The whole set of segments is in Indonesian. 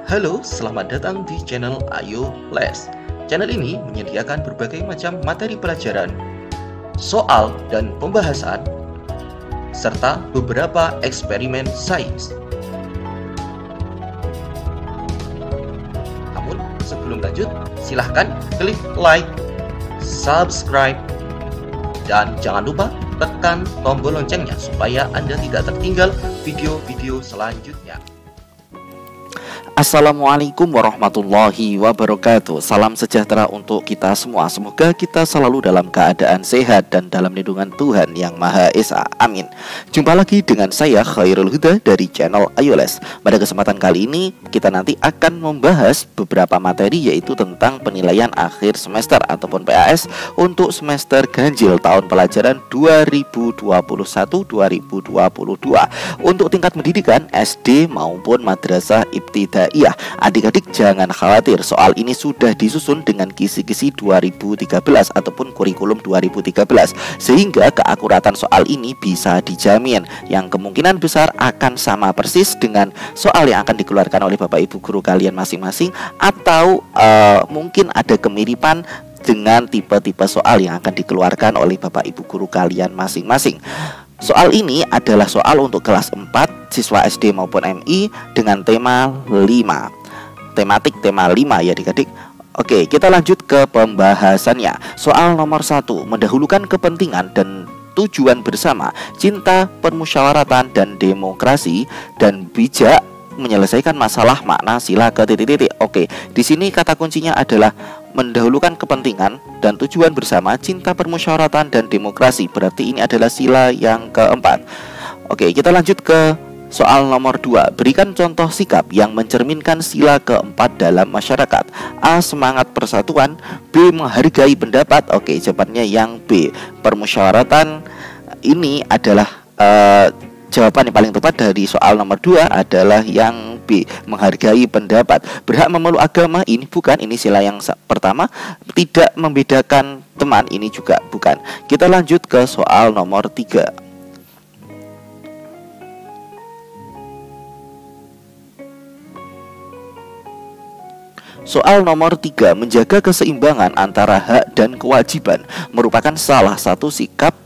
Halo, selamat datang di channel Ayo Les. Channel ini menyediakan berbagai macam materi pelajaran, soal dan pembahasan, serta beberapa eksperimen sains. Namun, sebelum lanjut, silahkan klik like, subscribe, dan jangan lupa tekan tombol loncengnya supaya Anda tidak tertinggal video-video selanjutnya. Assalamualaikum warahmatullahi wabarakatuh. Salam sejahtera untuk kita semua. Semoga kita selalu dalam keadaan sehat dan dalam lindungan Tuhan Yang Maha Esa. Amin. Jumpa lagi dengan saya Khairul Huda dari channel Ayo Les. Pada kesempatan kali ini kita nanti akan membahas beberapa materi, yaitu tentang penilaian akhir semester ataupun PAS untuk semester ganjil tahun pelajaran 2021-2022 untuk tingkat pendidikan SD maupun madrasah ibtidaiyah. Adik-adik jangan khawatir, soal ini sudah disusun dengan kisi-kisi 2013 ataupun kurikulum 2013, sehingga keakuratan soal ini bisa dijamin, yang kemungkinan besar akan sama persis dengan soal yang akan dikeluarkan oleh Bapak Ibu guru kalian masing-masing, atau mungkin ada kemiripan dengan tipe-tipe soal yang akan dikeluarkan oleh Bapak Ibu guru kalian masing-masing. Soal ini adalah soal untuk kelas 4 siswa SD maupun MI dengan tema 5. Tematik tema 5 ya adik-adik. Oke, kita lanjut ke pembahasannya. Soal nomor 1, mendahulukan kepentingan dan tujuan bersama, cinta, permusyawaratan dan demokrasi, dan bijak menyelesaikan masalah makna sila ke titik-titik. Oke, di sini kata kuncinya adalah mendahulukan kepentingan dan tujuan bersama, cinta, permusyawaratan dan demokrasi. Berarti ini adalah sila yang keempat. Oke, kita lanjut ke soal nomor 2. Berikan contoh sikap yang mencerminkan sila keempat dalam masyarakat. A. Semangat persatuan. B. Menghargai pendapat. Oke, jawabannya yang B. Permusyawaratan. Ini adalah jawaban yang paling tepat dari soal nomor 2 adalah yang B, menghargai pendapat. Berhak memeluk agama, ini bukan, ini sila yang pertama. Tidak membedakan teman, ini juga bukan. Kita lanjut ke soal nomor 3. Soal nomor 3, menjaga keseimbangan antara hak dan kewajiban merupakan salah satu sikap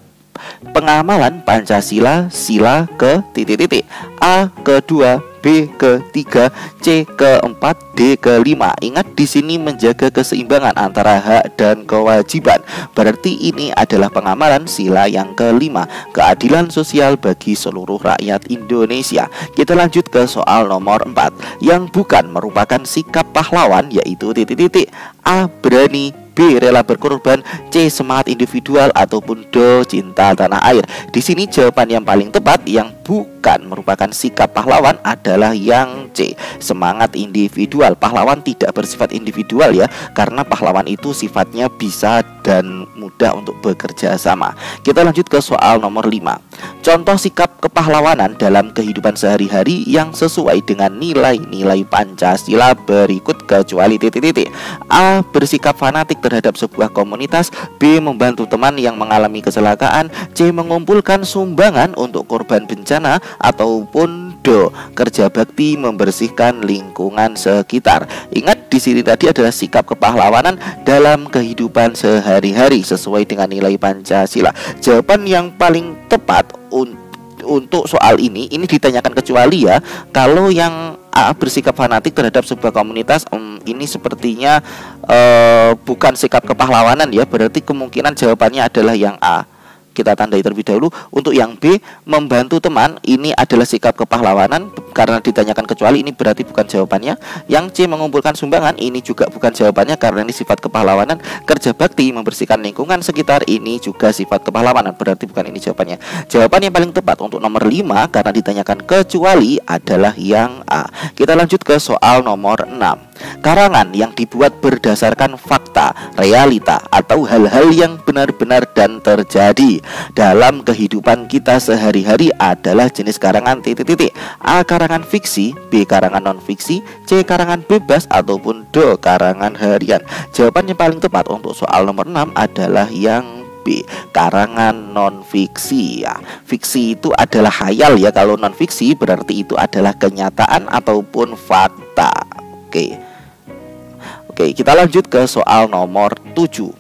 pengamalan Pancasila sila ke titik-titik. A ke-2, B ke-3, C ke-4, D ke-5. Ingat, di sini menjaga keseimbangan antara hak dan kewajiban. Berarti ini adalah pengamalan sila yang ke-5, keadilan sosial bagi seluruh rakyat Indonesia. Kita lanjut ke soal nomor 4, yang bukan merupakan sikap pahlawan, yaitu titik-titik. A. Berani, B. Rela berkorban, C. Semangat individual, ataupun D. Cinta tanah air. Di sini jawaban yang paling tepat yang bukan merupakan sikap pahlawan adalah yang C. Semangat individual. Pahlawan tidak bersifat individual ya, karena pahlawan itu sifatnya bisa dan mudah untuk bekerja sama. Kita lanjut ke soal nomor 5. Contoh sikap kepahlawanan dalam kehidupan sehari-hari yang sesuai dengan nilai-nilai Pancasila berikut kecuali titik-titik. A. Bersikap fanatik terhadap sebuah komunitas. B. Membantu teman yang mengalami kecelakaan. C. Mengumpulkan sumbangan untuk korban bencana. Ataupun D. Kerja bakti membersihkan lingkungan sekitar. Ingat, di sini tadi adalah sikap kepahlawanan dalam kehidupan sehari-hari sesuai dengan nilai Pancasila. Jawaban yang paling tepat untuk soal ini ditanyakan kecuali ya. Kalau yang A. Bersikap fanatik terhadap sebuah komunitas, ini sepertinya bukan sikap kepahlawanan ya. Berarti kemungkinan jawabannya adalah yang A. Kita tandai terlebih dahulu. Untuk yang B, membantu teman, ini adalah sikap kepahlawanan. Karena ditanyakan kecuali, ini berarti bukan jawabannya. Yang C, mengumpulkan sumbangan, ini juga bukan jawabannya karena ini sifat kepahlawanan. Kerja bakti membersihkan lingkungan sekitar, ini juga sifat kepahlawanan, berarti bukan ini jawabannya. Jawaban yang paling tepat untuk nomor 5 karena ditanyakan kecuali adalah yang A. Kita lanjut ke soal nomor 6. Karangan yang dibuat berdasarkan fakta, realita, atau hal-hal yang benar-benar dan terjadi dalam kehidupan kita sehari-hari adalah jenis karangan titik-titik. A. Karangan fiksi, B. Karangan non-fiksi, C. Karangan bebas, ataupun D. Karangan harian. Jawaban yang paling tepat untuk soal nomor 6 adalah yang B. Karangan non-fiksi ya. Fiksi itu adalah khayal ya. Kalau non-fiksi berarti itu adalah kenyataan ataupun fakta. Oke, kita lanjut ke soal nomor 7.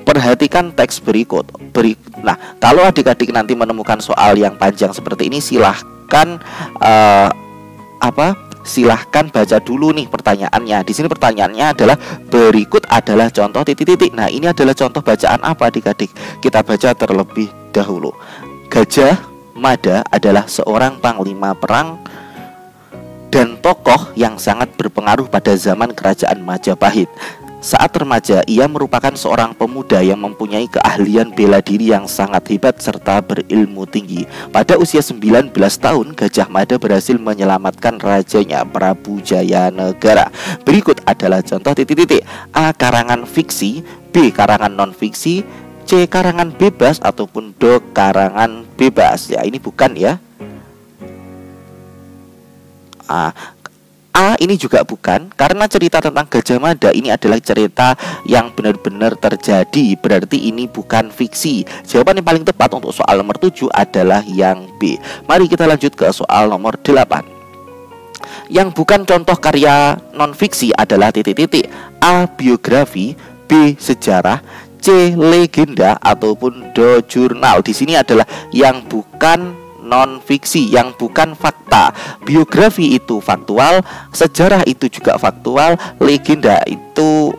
Perhatikan teks berikut. Nah, kalau adik-adik nanti menemukan soal yang panjang seperti ini, silahkan silahkan baca dulu nih pertanyaannya. Di sini pertanyaannya adalah berikut adalah contoh titik-titik. Nah, ini adalah contoh bacaan apa adik-adik? Kita baca terlebih dahulu. Gajah Mada adalah seorang panglima perang dan tokoh yang sangat berpengaruh pada zaman kerajaan Majapahit. Saat remaja, ia merupakan seorang pemuda yang mempunyai keahlian bela diri yang sangat hebat serta berilmu tinggi. Pada usia 19 tahun, Gajah Mada berhasil menyelamatkan rajanya Prabu Jayanegara. Berikut adalah contoh titik-titik. A. Karangan fiksi, B. Karangan non-fiksi, C. Karangan bebas, ataupun D. Karangan bebas. Ya, ini bukan ya. A ini juga bukan, karena cerita tentang Gajah Mada ini adalah cerita yang benar-benar terjadi, berarti ini bukan fiksi. Jawaban yang paling tepat untuk soal nomor 7 adalah yang B. Mari kita lanjut ke soal nomor 8. Yang bukan contoh karya non-fiksi adalah titik-titik. A. Biografi, B. Sejarah, C. Legenda, ataupun D. Jurnal. Di sini adalah yang bukan non-fiksi, yang bukan fakta. Biografi itu faktual, sejarah itu juga faktual, legenda itu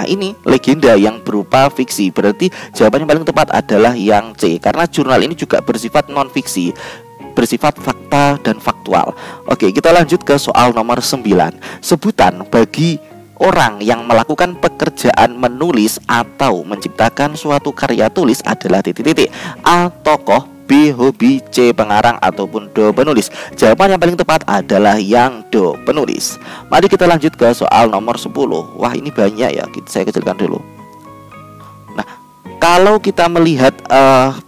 ini legenda yang berupa fiksi. Berarti jawaban yang paling tepat adalah yang C, karena jurnal ini juga bersifat non-fiksi, bersifat fakta dan faktual. Oke, kita lanjut ke soal nomor 9. Sebutan bagi orang yang melakukan pekerjaan menulis atau menciptakan suatu karya tulis adalah titik-titik. A. Tokoh, B. Hobi, C. Pengarang, ataupun D. Penulis. Jawaban yang paling tepat adalah yang D. Penulis. Mari kita lanjut ke soal nomor 10. Wah, ini banyak ya, saya kecilkan dulu. Nah, kalau kita melihat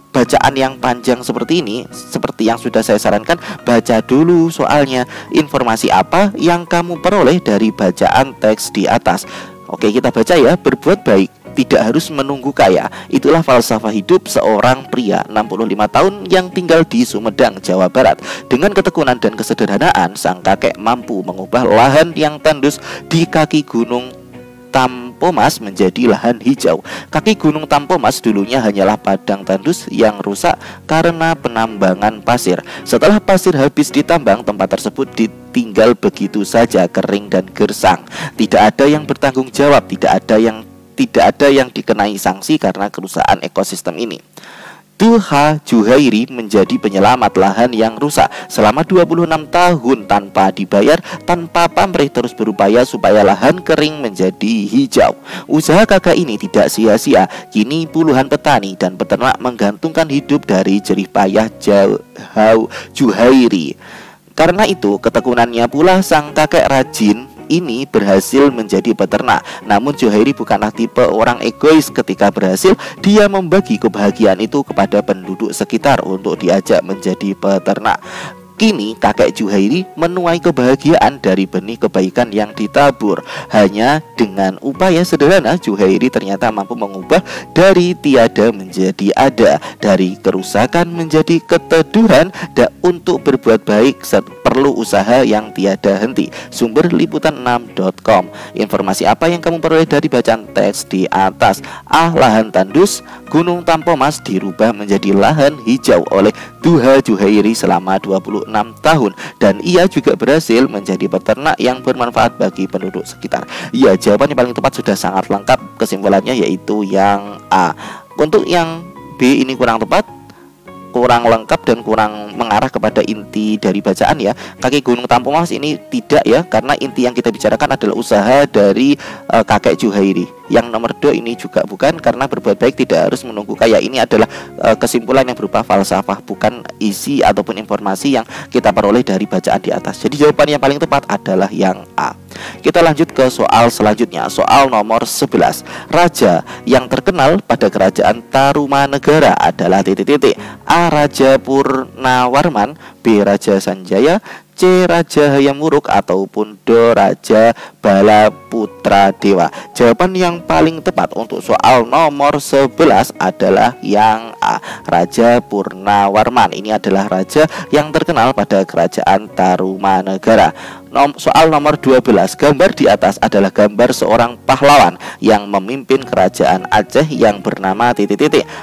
bacaan yang panjang seperti ini, seperti yang sudah saya sarankan, baca dulu soalnya. Informasi apa yang kamu peroleh dari bacaan teks di atas? Oke, kita baca ya. Berbuat baik tidak harus menunggu kaya. Itulah falsafah hidup seorang pria 65 tahun yang tinggal di Sumedang, Jawa Barat. Dengan ketekunan dan kesederhanaan, sang kakek mampu mengubah lahan yang tandus di kaki gunung Tampomas menjadi lahan hijau. Kaki gunung Tampomas dulunya hanyalah padang tandus yang rusak karena penambangan pasir. Setelah pasir habis ditambang, tempat tersebut ditinggal begitu saja kering dan gersang. Tidak ada yang bertanggung jawab, tidak ada yang dikenai sanksi karena kerusakan ekosistem ini. Tuha Juhairi menjadi penyelamat lahan yang rusak selama 26 tahun tanpa dibayar, tanpa pamrih terus berupaya supaya lahan kering menjadi hijau. Usaha kakak ini tidak sia-sia. Kini puluhan petani dan peternak menggantungkan hidup dari jerih payah Juhairi. Karena itu ketekunannya pula sang kakek rajin ini berhasil menjadi peternak. Namun Juhairi bukanlah tipe orang egois. Ketika berhasil, dia membagi kebahagiaan itu kepada penduduk sekitar untuk diajak menjadi peternak. Kini kakek Juhairi menuai kebahagiaan dari benih kebaikan yang ditabur. Hanya dengan upaya sederhana, Juhairi ternyata mampu mengubah dari tiada menjadi ada, dari kerusakan menjadi keteduhan. Dan untuk berbuat baik perlu usaha yang tiada henti. Sumber liputan6.com. Informasi apa yang kamu peroleh dari bacaan teks di atas? A. Lahan tandus Gunung Tampomas dirubah menjadi lahan hijau oleh Tuha Juhairi selama 26 tahun, dan ia juga berhasil menjadi peternak yang bermanfaat bagi penduduk sekitar. Ya, jawaban yang paling tepat sudah sangat lengkap. Kesimpulannya yaitu yang A. Untuk yang B ini kurang tepat, kurang lengkap dan kurang mengarah kepada inti dari bacaan ya. Kaki Gunung Tampomas ini tidak ya, karena inti yang kita bicarakan adalah usaha dari kakek Juhairi. Yang nomor 2 ini juga bukan, karena berbuat baik tidak harus menunggu kaya. Ini adalah kesimpulan yang berupa falsafah, bukan isi ataupun informasi yang kita peroleh dari bacaan di atas. Jadi jawaban yang paling tepat adalah yang A. Kita lanjut ke soal selanjutnya, soal nomor 11. Raja yang terkenal pada kerajaan Tarumanegara adalah titik-titik. A. Raja Purnawarman, B. Raja Sanjaya, C. Raja Hayam Wuruk ataupun D. Raja Bala Putra Dewa? Jawaban yang paling tepat untuk soal nomor 11 adalah yang A. Raja Purnawarman. Ini adalah raja yang terkenal pada kerajaan Tarumanegara. Soal nomor 12. Gambar di atas adalah gambar seorang pahlawan yang memimpin kerajaan Aceh yang bernama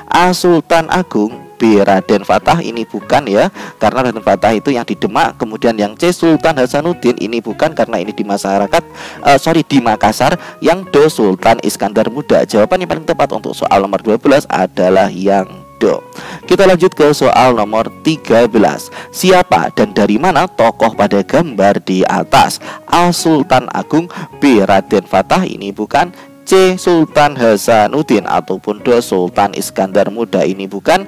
A. Sultan Agung, B. Raden Fatah. Ini bukan ya, karena Raden Fatah itu yang di Demak. Kemudian yang C. Sultan Hasanuddin. Ini bukan, karena ini di masyarakat di Makassar. Yang D. Sultan Iskandar Muda. Jawaban yang paling tepat untuk soal nomor 12 adalah yang D. Kita lanjut ke soal nomor 13. Siapa dan dari mana tokoh pada gambar di atas? A. Sultan Agung, B. Raden Fatah. Ini bukan. C. Sultan Hasanuddin ataupun D. Sultan Iskandar Muda. Ini bukan.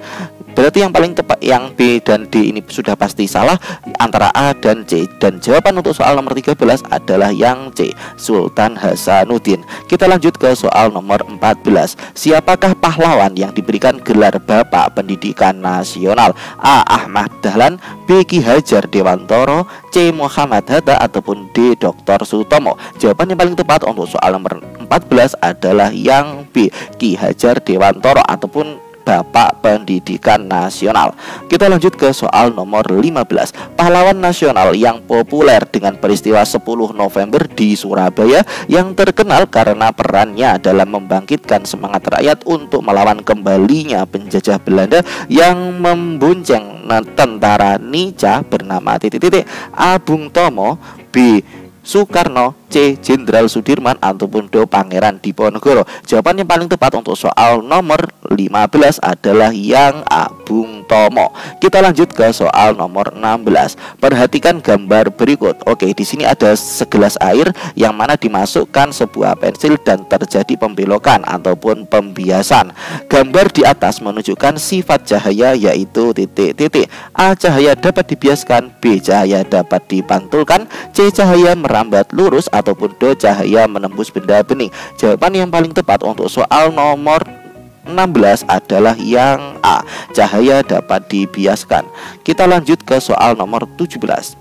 Berarti yang paling tepat yang B dan D ini sudah pasti salah, antara A dan C. Dan jawaban untuk soal nomor 13 adalah yang C, Sultan Hasanuddin. Kita lanjut ke soal nomor 14. Siapakah pahlawan yang diberikan gelar Bapak Pendidikan Nasional? A. Ahmad Dahlan, B. Ki Hajar Dewantoro, C. Muhammad Hatta ataupun D. Dr. Sutomo. Jawaban yang paling tepat untuk soal nomor 14 adalah yang B, Ki Hajar Dewantoro ataupun Bapak Pendidikan Nasional. Kita lanjut ke soal nomor 15. Pahlawan nasional yang populer dengan peristiwa 10 November di Surabaya, yang terkenal karena perannya dalam membangkitkan semangat rakyat untuk melawan kembalinya penjajah Belanda yang membonceng tentara Nica bernama A. Bung Tomo, B. Soekarno, C. Jenderal Sudirman ataupun D. Pangeran Diponegoro. Jawaban yang paling tepat untuk soal nomor 15 adalah yang A. Bung Tomo. Kita lanjut ke soal nomor 16. Perhatikan gambar berikut. Oke, di sini ada segelas air yang mana dimasukkan sebuah pensil dan terjadi pembelokan ataupun pembiasan. Gambar di atas menunjukkan sifat cahaya yaitu A. Cahaya dapat dibiaskan, B. Cahaya dapat dipantulkan, C. Cahaya merambat lurus ataupun D. Cahaya menembus benda bening. Jawaban yang paling tepat untuk soal nomor 16 adalah yang A. Cahaya dapat dibiaskan. Kita lanjut ke soal nomor 17.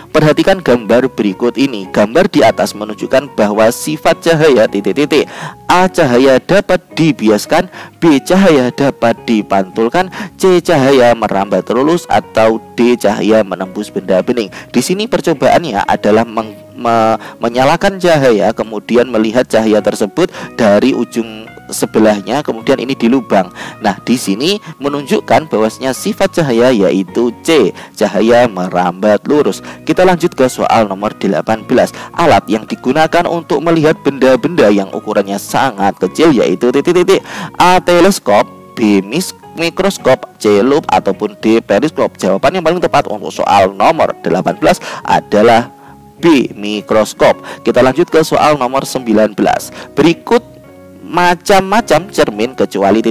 Perhatikan gambar berikut ini. Gambar di atas menunjukkan bahwa sifat cahaya A. Cahaya dapat dibiaskan, B. Cahaya dapat dipantulkan, C. Cahaya merambat lurus atau D. Cahaya menembus benda bening. Di sini percobaannya adalah menyalakan cahaya, kemudian melihat cahaya tersebut dari ujung sebelahnya, kemudian ini di lubang. Nah, di sini menunjukkan bahwasanya sifat cahaya yaitu C, cahaya merambat lurus. Kita lanjut ke soal nomor 18. Alat yang digunakan untuk melihat benda-benda yang ukurannya sangat kecil yaitu A. Teleskop, B. Mikroskop, C. Lup ataupun D. Periskop. Jawaban yang paling tepat untuk soal nomor 18 adalah B. Mikroskop. Kita lanjut ke soal nomor 19. Berikut macam-macam cermin kecuali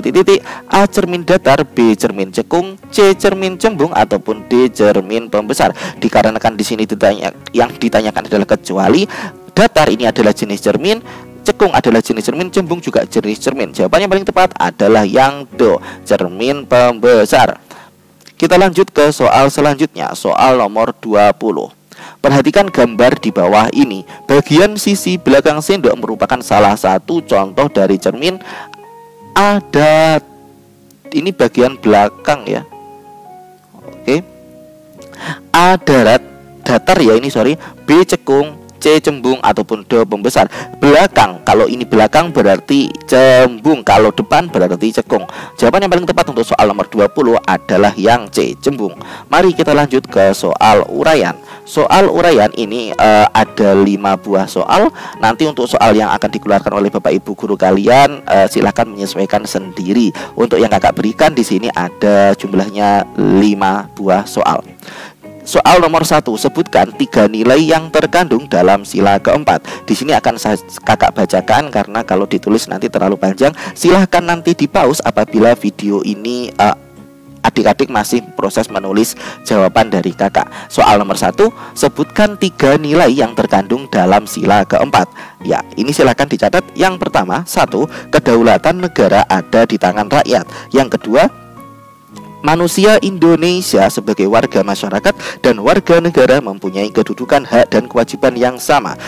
A. Cermin datar, B. Cermin cekung, C. Cermin cembung ataupun D. Cermin pembesar. Dikarenakan di sini yang ditanyakan adalah kecuali, datar ini adalah jenis cermin, cekung adalah jenis cermin, cembung juga jenis cermin. Jawaban yang paling tepat adalah yang D, cermin pembesar. Kita lanjut ke soal selanjutnya, soal nomor 20. Perhatikan gambar di bawah ini. Bagian sisi belakang sendok merupakan salah satu contoh dari cermin. Ada ini bagian belakang ya. Oke. A. Datar ya ini B. Cekung, C. Cembung ataupun D. Pembesar. Belakang, kalau ini belakang berarti cembung, kalau depan berarti cekung. Jawaban yang paling tepat untuk soal nomor 20 adalah yang C, cembung. Mari kita lanjut ke soal uraian. Soal uraian ini ada 5 buah soal. Nanti untuk soal yang akan dikeluarkan oleh Bapak Ibu guru kalian, silahkan menyesuaikan sendiri. Untuk yang kakak berikan di sini ada jumlahnya 5 buah soal. Soal nomor 1, sebutkan 3 nilai yang terkandung dalam sila keempat. Di sini akan kakak bacakan karena kalau ditulis nanti terlalu panjang. Silahkan nanti di pause apabila video ini adik-adik masih proses menulis jawaban dari kakak. Soal nomor 1, sebutkan 3 nilai yang terkandung dalam sila keempat. Ya, ini silahkan dicatat. Yang pertama, 1, kedaulatan negara ada di tangan rakyat. Yang kedua, Manusia Indonesia sebagai warga masyarakat dan warga negara mempunyai kedudukan, hak, dan kewajiban yang sama.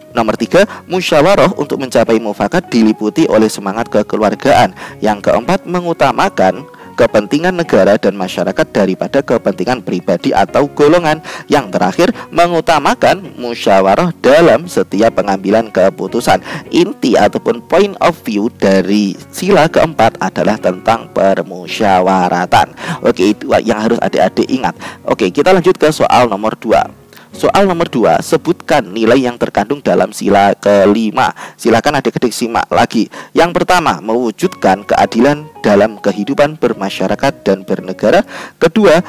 Nomor 3, musyawarah untuk mencapai mufakat diliputi oleh semangat kekeluargaan. Yang keempat, mengutamakan kepentingan negara dan masyarakat daripada kepentingan pribadi atau golongan. Yang terakhir, mengutamakan musyawarah dalam setiap pengambilan keputusan. Inti ataupun point of view dari sila keempat adalah tentang permusyawaratan. Oke, itu yang harus adik-adik ingat. Oke, kita lanjut ke soal nomor 2. Soal nomor 2, sebutkan nilai yang terkandung dalam sila kelima. Silakan adik-adik simak lagi. Yang pertama, mewujudkan keadilan dalam kehidupan bermasyarakat dan bernegara. Kedua,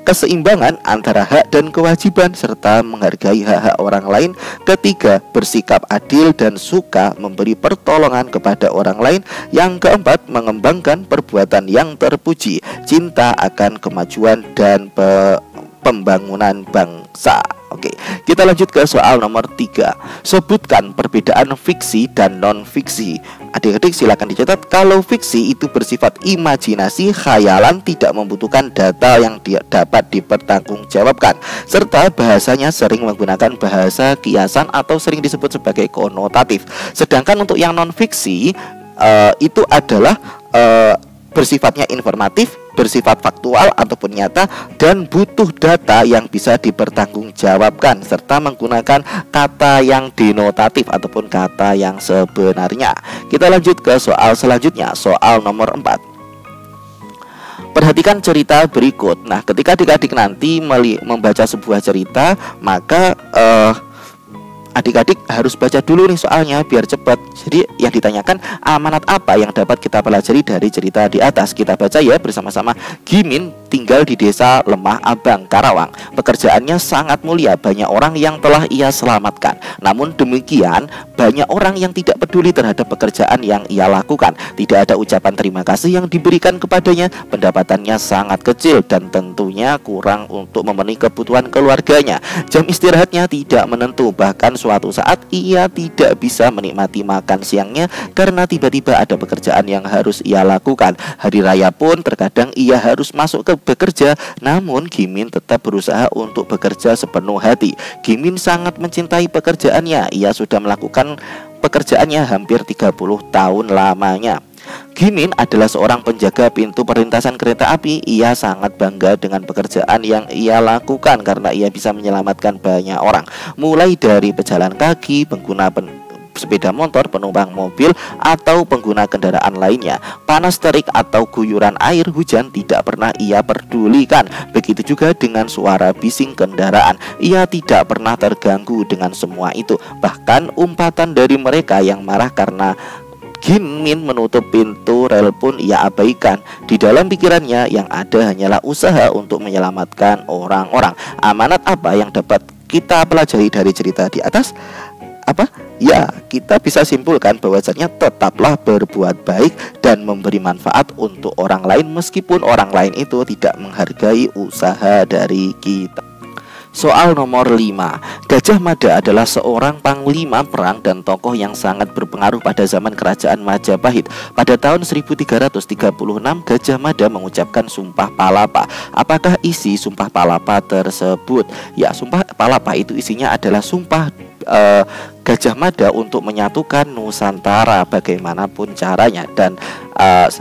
keseimbangan antara hak dan kewajiban serta menghargai hak-hak orang lain. Ketiga, bersikap adil dan suka memberi pertolongan kepada orang lain. Yang keempat, mengembangkan perbuatan yang terpuji, cinta akan kemajuan dan pembangunan bangsa. Oke, kita lanjut ke soal nomor 3. Sebutkan perbedaan fiksi dan non-fiksi. Adik-adik silakan dicatat. Kalau fiksi itu bersifat imajinasi, khayalan, tidak membutuhkan data yang dapat dipertanggungjawabkan, serta bahasanya sering menggunakan bahasa kiasan atau sering disebut sebagai konotatif. Sedangkan untuk yang non-fiksi itu adalah bersifatnya informatif, bersifat faktual ataupun nyata, dan butuh data yang bisa dipertanggungjawabkan serta menggunakan kata yang denotatif ataupun kata yang sebenarnya. Kita lanjut ke soal selanjutnya, soal nomor 4. Perhatikan cerita berikut. Nah, ketika adik-adik nanti membaca sebuah cerita, maka adik-adik harus baca dulu nih soalnya biar cepat. Jadi yang ditanyakan, amanat apa yang dapat kita pelajari dari cerita di atas? Kita baca ya bersama-sama. Gimin tinggal di desa Lemah Abang, Karawang. Pekerjaannya sangat mulia, banyak orang yang telah ia selamatkan. Namun demikian, banyak orang yang tidak peduli terhadap pekerjaan yang ia lakukan. Tidak ada ucapan terima kasih yang diberikan kepadanya. Pendapatannya sangat kecil dan tentunya kurang untuk memenuhi kebutuhan keluarganya. Jam istirahatnya tidak menentu, bahkan suatu saat ia tidak bisa menikmati makan siangnya karena tiba-tiba ada pekerjaan yang harus ia lakukan. Hari raya pun terkadang ia harus masuk ke bekerja, namun Gimin tetap berusaha untuk bekerja sepenuh hati. Gimin sangat mencintai pekerjaannya. Ia sudah melakukan pekerjaannya hampir 30 tahun lamanya. Gimin adalah seorang penjaga pintu perlintasan kereta api. Ia sangat bangga dengan pekerjaan yang ia lakukan karena ia bisa menyelamatkan banyak orang, mulai dari pejalan kaki, pengguna sepeda motor, penumpang mobil, atau pengguna kendaraan lainnya. Panas terik atau guyuran air hujan tidak pernah ia pedulikan. Begitu juga dengan suara bising kendaraan. Ia tidak pernah terganggu dengan semua itu. Bahkan umpatan dari mereka yang marah karena Gimin menutup pintu rel pun ia abaikan. Di dalam pikirannya yang ada hanyalah usaha untuk menyelamatkan orang-orang. Amanat apa yang dapat kita pelajari dari cerita di atas? Apa? Ya, kita bisa simpulkan bahwasanya tetaplah berbuat baik dan memberi manfaat untuk orang lain meskipun orang lain itu tidak menghargai usaha dari kita. Soal nomor 5. Gajah Mada adalah seorang panglima perang dan tokoh yang sangat berpengaruh pada zaman kerajaan Majapahit. Pada tahun 1336, Gajah Mada mengucapkan Sumpah Palapa. Apakah isi Sumpah Palapa tersebut? Ya, Sumpah Palapa itu isinya adalah sumpah Gajah Mada untuk menyatukan Nusantara bagaimanapun caranya. Dan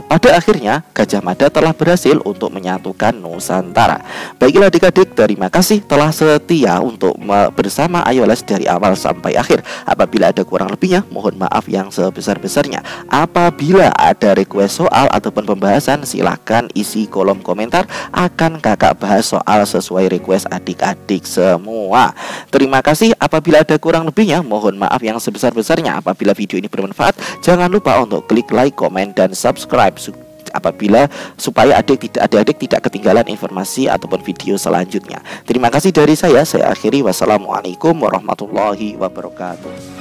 pada akhirnya Gajah Mada telah berhasil untuk menyatukan Nusantara. Baiklah adik-adik, terima kasih telah setia untuk bersama Ayo Les dari awal sampai akhir. Apabila ada kurang lebihnya, mohon maaf yang sebesar-besarnya. Apabila ada request soal ataupun pembahasan, silahkan isi kolom komentar. Akan kakak bahas soal sesuai request adik-adik semua. Terima kasih. Apabila ada kurang lebihnya, mohon maaf yang sebesar-besarnya. Apabila video ini bermanfaat, jangan lupa untuk klik like, komen, dan subscribe supaya adik-adik tidak ketinggalan informasi ataupun video selanjutnya. Terima kasih dari saya akhiri. Wassalamualaikum warahmatullahi wabarakatuh.